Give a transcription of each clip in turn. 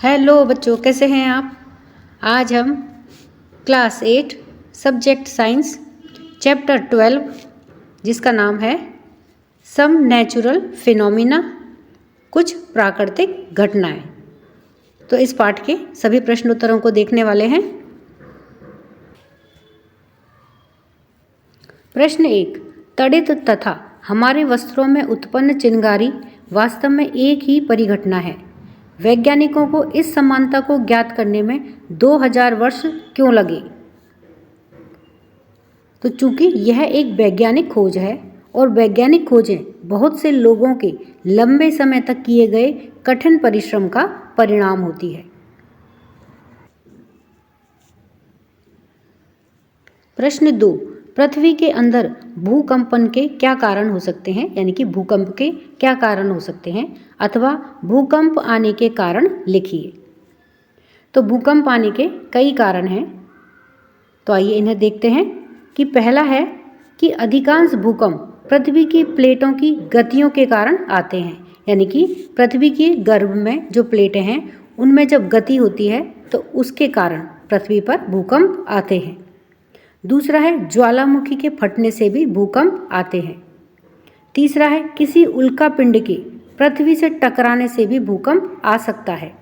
Hello बच्चों, कैसे हैं आप। आज हम क्लास 8 सब्जेक्ट साइंस चैप्टर 12 जिसका नाम है सम नेचुरल फिनोमिना, कुछ प्राकृतिक घटनाएं। तो इस पाठ के सभी प्रश्नोत्तरों को देखने वाले हैं। प्रश्न 1, तड़ित तथा हमारे वस्त्रों में उत्पन्न चिंगारी वास्तव में एक ही परिघटना है। वैज्ञानिकों को इस समानता को ज्ञात करने में 2000 वर्ष क्यों लगे। तो चूंकि यह एक वैज्ञानिक खोज है और वैज्ञानिक खोजें बहुत से लोगों के लंबे समय तक किए गए कठिन परिश्रम का परिणाम होती है। प्रश्न 2, पृथ्वी के अंदर भूकंपन के क्या कारण हो सकते हैं, यानी कि भूकंप के क्या कारण हो सकते हैं अथवा भूकंप आने के कारण लिखिए। तो भूकंप आने के कई कारण हैं, तो आइए इन्हें देखते हैं। कि पहला है कि अधिकांश भूकंप पृथ्वी की प्लेटों की गतियों के कारण आते हैं, यानी कि पृथ्वी के गर्भ में जो प्लेटें हैं उनमें जब गति होती है तो उसके कारण पृथ्वी पर भूकंप आते हैं। दूसरा है ज्वालामुखी के फटने से भी भूकंप आते हैं। तीसरा है किसी उल्का पिंड के पृथ्वी से टकराने से भी भूकंप आ सकता है।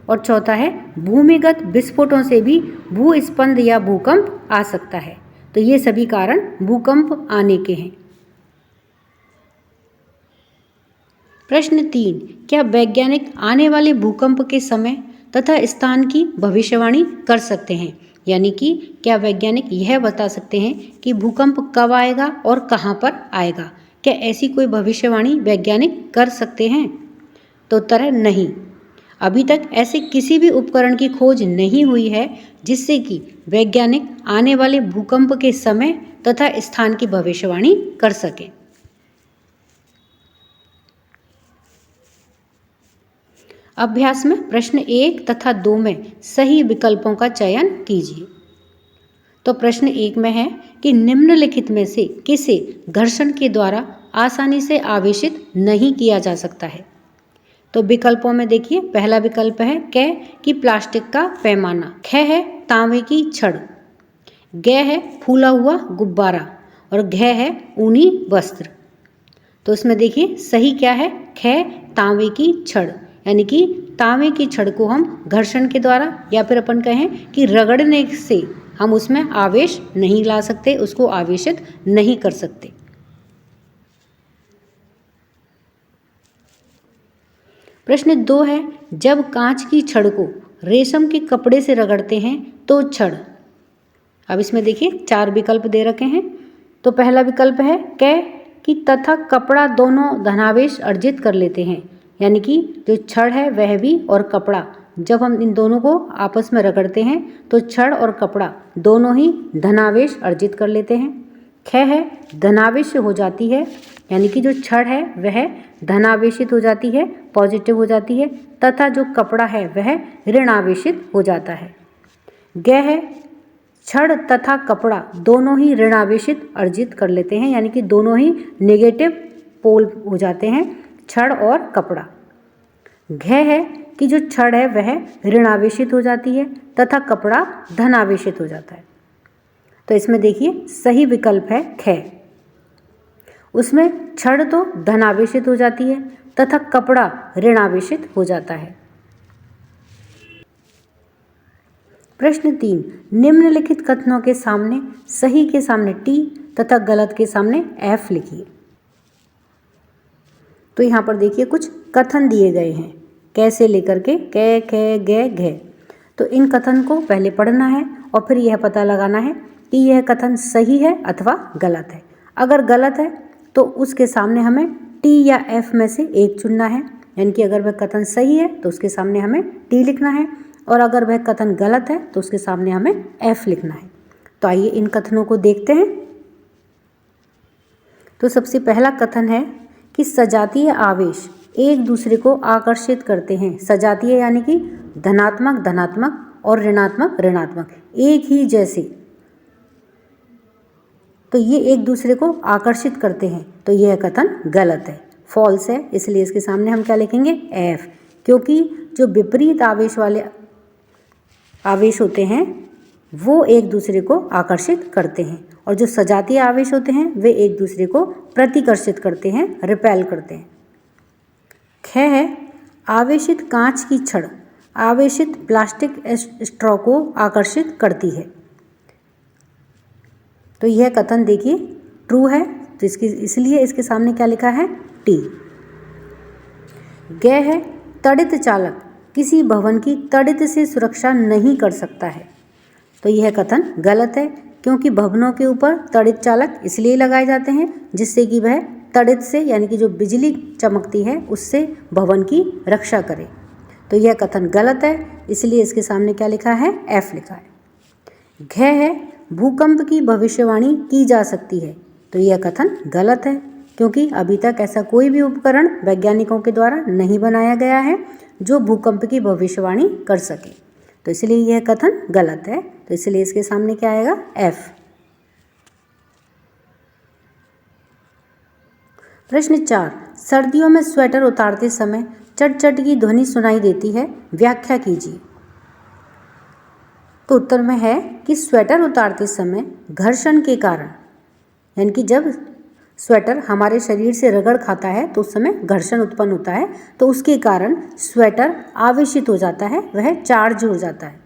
और चौथा है भूमिगत विस्फोटों से भी भूस्पंद या भूकंप आ सकता है। तो ये सभी कारण भूकंप आने के हैं। प्रश्न 3, क्या वैज्ञानिक आने वाले भूकंप के समय तथा स्थान की भविष्यवाणी कर सकते हैं, यानी कि क्या वैज्ञानिक यह बता सकते हैं कि भूकंप कब आएगा और कहाँ पर आएगा। क्या ऐसी कोई भविष्यवाणी वैज्ञानिक कर सकते हैं। तो उत्तर है नहीं। अभी तक ऐसे किसी भी उपकरण की खोज नहीं हुई है जिससे कि वैज्ञानिक आने वाले भूकंप के समय तथा स्थान की भविष्यवाणी कर सके। अभ्यास में प्रश्न 1 तथा 2 में सही विकल्पों का चयन कीजिए। तो प्रश्न 1 में है कि निम्नलिखित में से किसे घर्षण के द्वारा आसानी से आवेशित नहीं किया जा सकता है। तो विकल्पों में देखिए, पहला विकल्प है क कि प्लास्टिक का पैमाना, ख है तांबे की छड़, ग है फूला हुआ गुब्बारा और घ है ऊनी वस्त्र। तो इसमें देखिए सही क्या है, ख तांबे की छड़, यानी कि तांबे की छड़ को हम घर्षण के द्वारा या फिर अपन कहें कि रगड़ने से हम उसमें आवेश नहीं ला सकते, उसको आवेशित नहीं कर सकते। प्रश्न 2 है जब कांच की छड़ को रेशम के कपड़े से रगड़ते हैं तो छड़। अब इसमें देखिए 4 विकल्प दे रखे हैं। तो पहला विकल्प है क कि तथा कपड़ा दोनों धनावेश अर्जित कर लेते हैं, यानी कि जो छड़ है वह भी और कपड़ा, जब हम इन दोनों को आपस में रगड़ते हैं तो छड़ और कपड़ा दोनों ही धनावेश अर्जित कर लेते हैं। ख है धनावेश हो जाती है, यानी कि जो छड़ है वह धनावेशित हो जाती है, पॉजिटिव हो जाती है, तथा जो कपड़ा है वह ऋणावेशित हो जाता है। ग है छड़ तथा कपड़ा दोनों ही ऋणावेशित अर्जित कर लेते हैं, यानी कि दोनों ही नेगेटिव पोल हो जाते हैं, छड़ और कपड़ा। घ है कि जो छड़ है वह ऋणावेशित हो जाती है तथा कपड़ा धनावेशित हो जाता है। तो इसमें देखिए सही विकल्प है ख, उसमें छड़ तो धनावेशित हो जाती है तथा कपड़ा ऋणावेशित हो जाता है। प्रश्न 3, निम्नलिखित कथनों के सामने सही के सामने टी तथा गलत के सामने एफ लिखिए। तो यहाँ पर देखिए कुछ कथन दिए गए हैं, कैसे लेकर के क ख ग घ। तो इन कथन को पहले पढ़ना है और फिर यह पता लगाना है कि यह कथन सही है अथवा गलत है। अगर गलत है तो उसके सामने हमें टी या एफ में से एक चुनना है, यानी कि अगर वह कथन सही है तो उसके सामने हमें टी लिखना है और अगर वह कथन गलत है तो उसके सामने हमें एफ लिखना है। तो आइए इन कथनों को देखते हैं। तो सबसे पहला कथन है कि सजातीय आवेश एक दूसरे को आकर्षित करते हैं। सजातीय यानी कि धनात्मक धनात्मक और ऋणात्मक ऋणात्मक एक ही जैसे, तो ये एक दूसरे को आकर्षित करते हैं। तो यह कथन गलत है, फॉल्स है, इसलिए इसके सामने हम क्या लिखेंगे एफ, क्योंकि जो विपरीत आवेश वाले आवेश होते हैं वो एक दूसरे को आकर्षित करते हैं, और जो सजातीय आवेश होते हैं वे एक दूसरे को प्रतिकर्षित करते हैं, रिपेल करते हैं। ख है आवेशित कांच की छड़ आवेशित प्लास्टिक स्ट्रॉ को आकर्षित करती है। तो यह कथन देखिए ट्रू है, तो इसलिए इसके सामने क्या लिखा है, टी। ग है तड़ित चालक किसी भवन की तड़ित से सुरक्षा नहीं कर सकता है। तो यह कथन गलत है, क्योंकि भवनों के ऊपर तड़ित चालक इसलिए लगाए जाते हैं जिससे कि वह तड़ित से यानी कि जो बिजली चमकती है उससे भवन की रक्षा करे। तो यह कथन गलत है, इसलिए इसके सामने क्या लिखा है, एफ लिखा है। घ है भूकंप की भविष्यवाणी की जा सकती है। तो यह कथन गलत है, क्योंकि अभी तक ऐसा कोई भी उपकरण वैज्ञानिकों के द्वारा नहीं बनाया गया है जो भूकंप की भविष्यवाणी कर सके। तो इसलिए यह कथन गलत है, तो इसलिए इसके सामने क्या आएगा, एफ। प्रश्न 4, सर्दियों में स्वेटर उतारते समय चट चट की ध्वनि सुनाई देती है, व्याख्या कीजिए। तो उत्तर में है कि स्वेटर उतारते समय घर्षण के कारण, यानी कि जब स्वेटर हमारे शरीर से रगड़ खाता है तो उस समय घर्षण उत्पन्न होता है, तो उसके कारण स्वेटर आवेशित हो जाता है, वह चार्ज हो जाता है।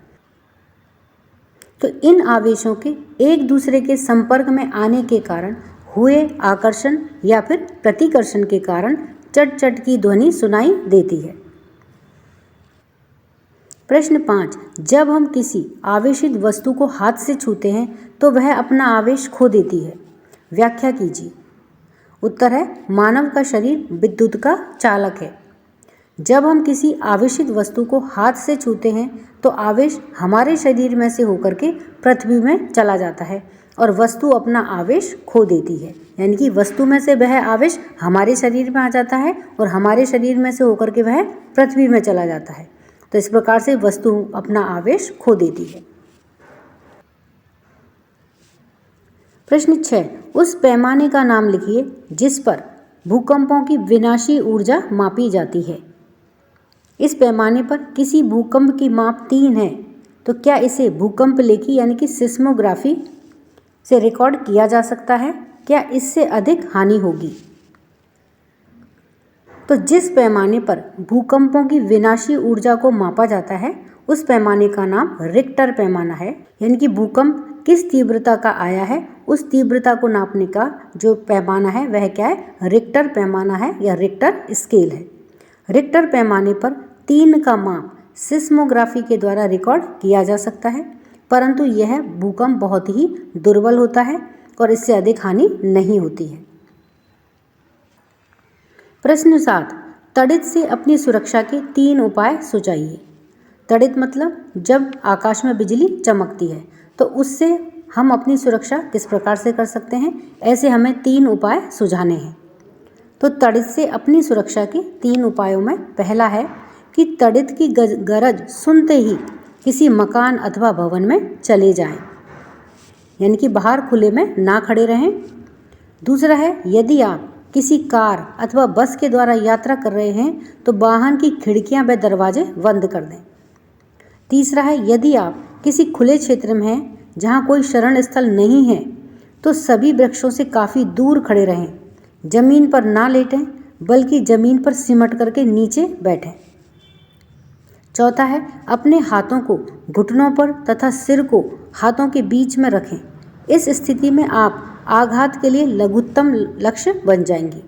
तो इन आवेशों के एक दूसरे के संपर्क में आने के कारण हुए आकर्षण या फिर प्रतिकर्षण के कारण चट चट की ध्वनि सुनाई देती है। प्रश्न 5, जब हम किसी आवेशित वस्तु को हाथ से छूते हैं तो वह अपना आवेश खो देती है, व्याख्या कीजिए। उत्तर है मानव का शरीर विद्युत का चालक है। जब हम किसी आवेशित वस्तु को हाथ से छूते हैं तो आवेश हमारे शरीर में से होकर के पृथ्वी में चला जाता है और वस्तु अपना आवेश खो देती है, यानी कि वस्तु में से वह आवेश हमारे शरीर में आ जाता है और हमारे शरीर में से होकर के वह पृथ्वी में चला जाता है। तो इस प्रकार से वस्तु अपना आवेश खो देती है। प्रश्न 6, उस पैमाने का नाम लिखिए जिस पर भूकंपों की विनाशी ऊर्जा मापी जाती है। इस पैमाने पर किसी भूकंप की माप 3 है, तो क्या इसे भूकंप लेखी यानी कि सिस्मोग्राफी से रिकॉर्ड किया जा सकता है? क्या इससे अधिक हानि होगी? तो जिस पैमाने पर भूकंपों की विनाशी ऊर्जा को मापा जाता है उस पैमाने का नाम रिक्टर पैमाना है, यानी कि भूकंप किस तीव्रता का आया है उस तीव्रता को नापने का जो पैमाना है वह क्या है, रिक्टर पैमाना है या रिक्टर स्केल है। रिक्टर पैमाने पर 3 का माप सिस्मोग्राफी के द्वारा रिकॉर्ड किया जा सकता है, परंतु यह भूकंप बहुत ही दुर्बल होता है और इससे अधिक हानि नहीं होती है। प्रश्न 7, तड़ित से अपनी सुरक्षा के 3 उपाय सुझाइए। तड़ित मतलब जब आकाश में बिजली चमकती है, तो उससे हम अपनी सुरक्षा किस प्रकार से कर सकते हैं, ऐसे हमें 3 उपाय सुझाने हैं। तो तड़ित से अपनी सुरक्षा के 3 उपायों में पहला है कि तड़ित की गरज सुनते ही किसी मकान अथवा भवन में चले जाएं, यानी कि बाहर खुले में ना खड़े रहें। दूसरा है यदि आप किसी कार अथवा बस के द्वारा यात्रा कर रहे हैं तो वाहन की खिड़कियां व दरवाजे बंद कर दें। तीसरा है यदि आप किसी खुले क्षेत्र में हैं जहां कोई शरण स्थल नहीं है तो सभी वृक्षों से काफ़ी दूर खड़े रहें, जमीन पर ना लेटें बल्कि जमीन पर सिमट करके नीचे बैठें। चौथा है अपने हाथों को घुटनों पर तथा सिर को हाथों के बीच में रखें, इस स्थिति में आप आघात के लिए लघुत्तम लक्ष्य बन जाएंगे।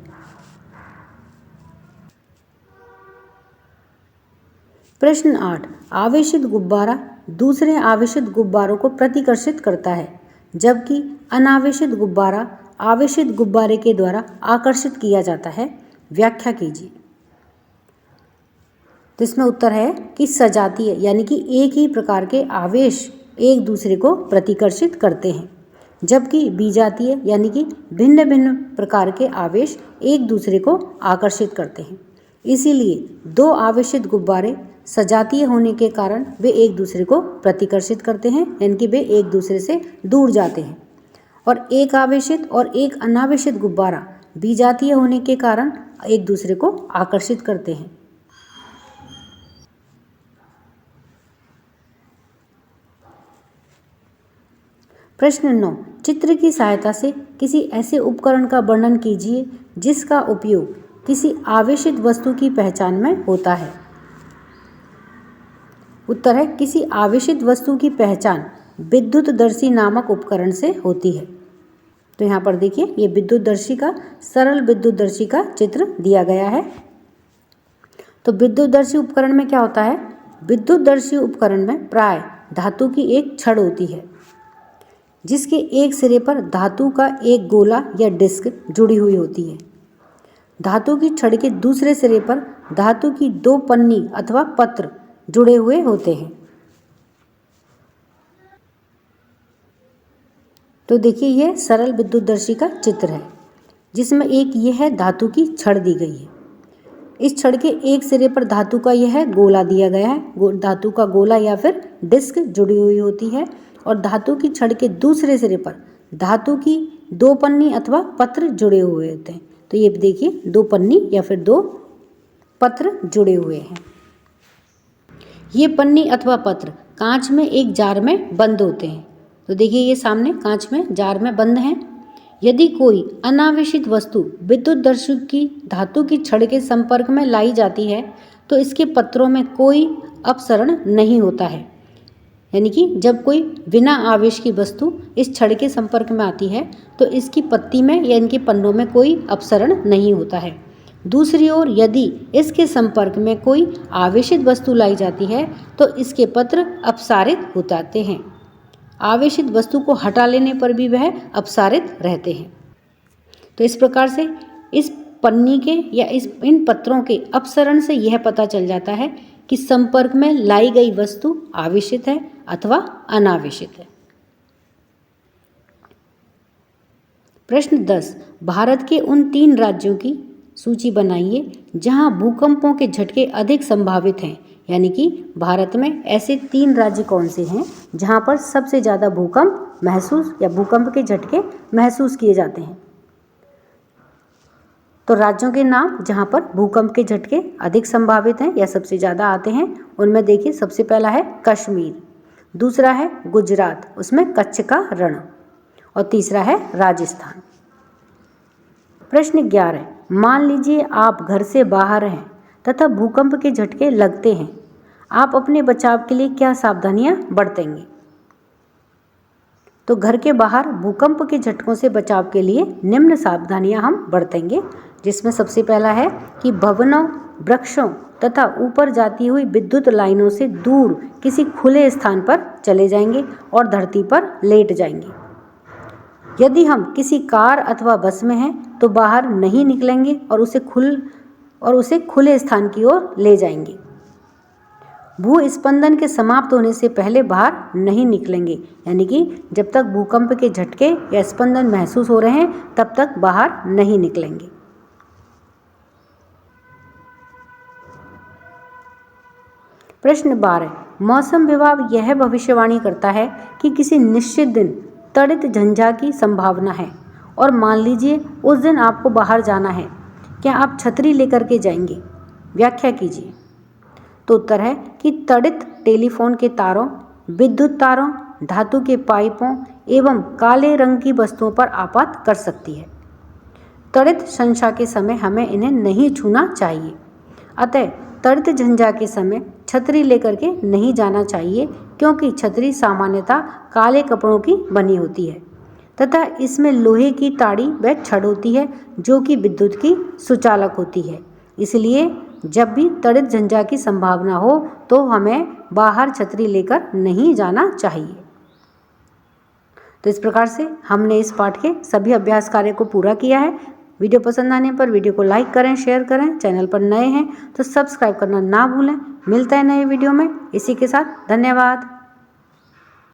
प्रश्न 8, आवेशित गुब्बारा दूसरे आवेशित गुब्बारों को प्रतिकर्षित करता है, जबकि अनावेशित गुब्बारा आवेशित गुब्बारे के द्वारा आकर्षित किया जाता है, व्याख्या कीजिए। तो इसमें उत्तर है कि सजातीय यानी कि एक ही प्रकार के आवेश एक दूसरे को प्रतिकर्षित करते हैं, जबकि विजातीय यानी कि भिन्न भिन्न प्रकार के आवेश एक दूसरे को आकर्षित करते हैं। इसीलिए 2 आवेशित गुब्बारे सजातीय होने के कारण वे एक दूसरे को प्रतिकर्षित करते हैं, यानी कि वे एक दूसरे से दूर जाते हैं, और एक आवेशित और एक अनावेशित गुब्बारा विजातीय होने के कारण एक दूसरे को आकर्षित करते हैं। प्रश्न 9, चित्र की सहायता से किसी ऐसे उपकरण का वर्णन कीजिए जिसका उपयोग किसी आवेशित वस्तु की पहचान में होता है। उत्तर है किसी आवेशित वस्तु की पहचान विद्युतदर्शी नामक उपकरण से होती है। तो यहाँ पर देखिए ये विद्युतदर्शी का सरल विद्युतदर्शी का चित्र दिया गया है। तो विद्युतदर्शी उपकरण में क्या होता है? विद्युतदर्शी उपकरण में प्राय धातु की एक छड़ होती है जिसके एक सिरे पर धातु का एक गोला या डिस्क जुड़ी हुई होती है। धातु की छड़ के दूसरे सिरे पर धातु की 2 पन्नी अथवा पत्र जुड़े हुए होते हैं। तो देखिए यह सरल विद्युतदर्शी का चित्र है जिसमें एक यह है धातु की छड़ दी गई है। इस छड़ के एक सिरे पर धातु का यह गोला दिया गया है, धातु का गोला या फिर डिस्क जुड़ी हुई होती है और धातु की छड़ के दूसरे सिरे पर धातु की 2 पन्नी अथवा पत्र जुड़े हुए होते हैं। तो ये देखिए 2 पन्नी या फिर 2 पत्र जुड़े हुए हैं। ये पन्नी अथवा पत्र कांच में एक जार में बंद होते हैं। तो देखिए ये सामने कांच में जार में बंद हैं। यदि कोई अनावेशित वस्तु विद्युतदर्शी की धातु की छड़ के संपर्क में लाई जाती है तो इसके पत्रों में कोई अपसरण नहीं होता है। यानी कि जब कोई बिना आवेश की वस्तु इस छड़ के संपर्क में आती है तो इसकी पत्ती में या इनके पन्नों में कोई अपसरण नहीं होता है। दूसरी ओर यदि इसके संपर्क में कोई आवेशित वस्तु लाई जाती है तो इसके पत्र अपसारित हो जाते हैं। आवेशित वस्तु को हटा लेने पर भी वह अपसारित रहते हैं। तो इस प्रकार से इस पन्नी के या इन पत्रों के अपसरण से यह पता चल जाता है कि संपर्क में लाई गई वस्तु आवेशित है अथवा अनावेशित है। प्रश्न 10, भारत के उन 3 राज्यों की सूची बनाइए जहां भूकंपों के झटके अधिक संभावित हैं। यानी कि भारत में ऐसे 3 राज्य कौन से हैं जहां पर सबसे ज़्यादा भूकंप महसूस या भूकंप के झटके महसूस किए जाते हैं। तो राज्यों के नाम जहां पर भूकंप के झटके अधिक संभावित हैं या सबसे ज़्यादा आते हैं उनमें देखिए सबसे पहला है कश्मीर, दूसरा है गुजरात, उसमें कच्छ का रण, और तीसरा है राजस्थान। प्रश्न 11, मान लीजिए आप घर से बाहर हैं तथा भूकंप के झटके लगते हैं, आप अपने बचाव के लिए क्या सावधानियां बरतेंगे? तो घर के बाहर भूकंप के झटकों से बचाव के लिए निम्न सावधानियां हम बरतेंगे, जिसमें सबसे पहला है कि भवनों, वृक्षों तथा ऊपर जाती हुई विद्युत लाइनों से दूर किसी खुले स्थान पर चले जाएंगे और धरती पर लेट जाएंगे। यदि हम किसी कार अथवा बस में हैं तो बाहर नहीं निकलेंगे और उसे खुले स्थान की ओर ले जाएंगे। भूस्पंदन के समाप्त होने से पहले बाहर नहीं निकलेंगे, यानी कि जब तक भूकंप के झटके या स्पंदन महसूस हो रहे हैं तब तक बाहर नहीं निकलेंगे। प्रश्न 12, मौसम विभाग यह भविष्यवाणी करता है कि किसी निश्चित दिन तड़ित झंझा की संभावना है और मान लीजिए उस दिन आपको बाहर जाना है, क्या आप छतरी लेकर के जाएंगे? व्याख्या कीजिए। तो उत्तर है कि तड़ित टेलीफोन के तारों, विद्युत तारों, धातु के पाइपों एवं काले रंग की वस्तुओं पर आपात कर सकती है। तड़ित झंझा के समय हमें इन्हें नहीं छूना चाहिए। अतः तड़ित झंझा के समय छतरी लेकर के नहीं जाना चाहिए, क्योंकि छतरी सामान्यतः काले कपड़ों की बनी होती है तथा इसमें लोहे की ताड़ी व छड़ होती है जो कि विद्युत की सुचालक होती है। इसलिए जब भी तड़ित झंझा की संभावना हो तो हमें बाहर छतरी लेकर नहीं जाना चाहिए। तो इस प्रकार से हमने इस पाठ के सभी अभ्यास कार्य को पूरा किया है। वीडियो पसंद आने पर वीडियो को लाइक करें, शेयर करें। चैनल पर नए हैं तो सब्सक्राइब करना ना भूलें। मिलता है नए वीडियो में। इसी के साथ धन्यवाद।